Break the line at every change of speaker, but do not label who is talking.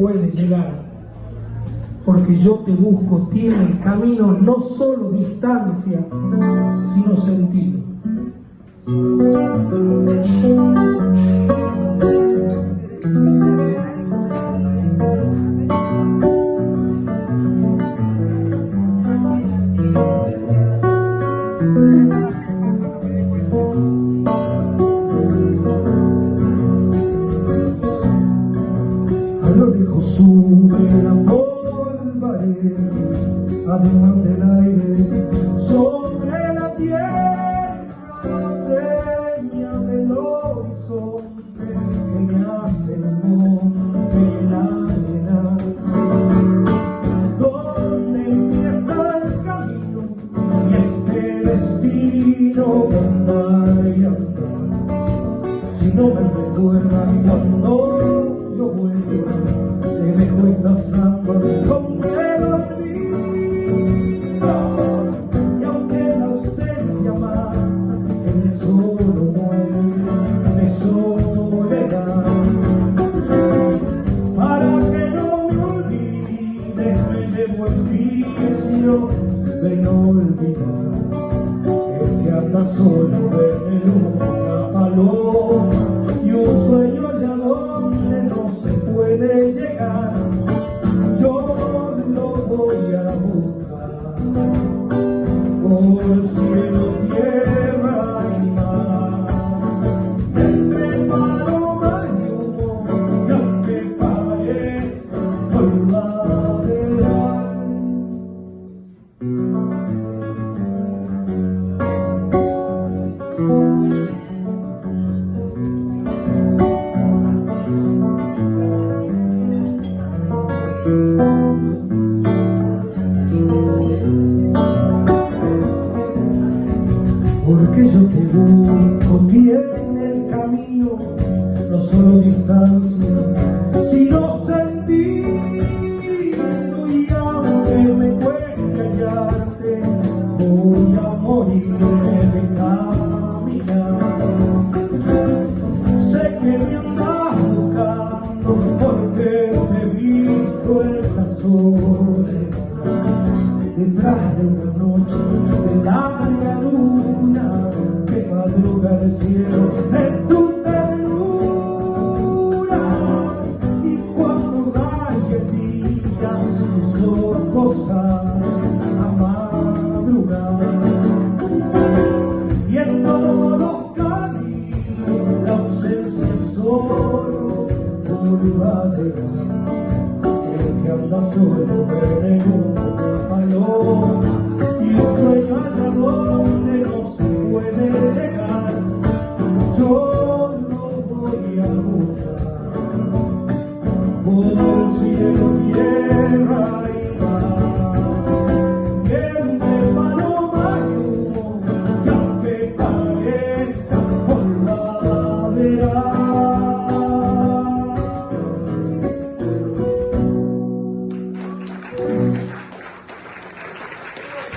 puede llegar, porque yo te busco tiene el camino no solo distancia, sino sentido. A lo lejos sube la polvareda, además del aire, sobre la tierra, seña del horizonte que me hace el monte y la arena, donde empieza el camino y este destino de andar y andar. Si no me recuerdan cuando yo vuelvo, le dejo esta samba con que lo olvido. Y aunque la ausencia mata, el solo muere de soledad. Para que no me olvides, me llevo el vicio de no olvidar. El que anda solo verde nunca paloma, y un sueño allá donde no se puede llegar, yo lo voy a buscar por cielo, tierra y mar, entre paloma y humo, y aunque pare polva del mar. Porque yo te busco, tiene el camino no solo distancia, sino sentido, y aunque me cueste hallarte, voy a morirme de caminar. Sé que me andas buscando porque te he visto en la soledad, detrás de una noche de larga luna que madruga el cielo en tu ternura. Y cuando vaya el día, tus ojos salen a madrugar, y en todos los caminos la ausencia solo va a dejar. El que anda solo ve un paloma,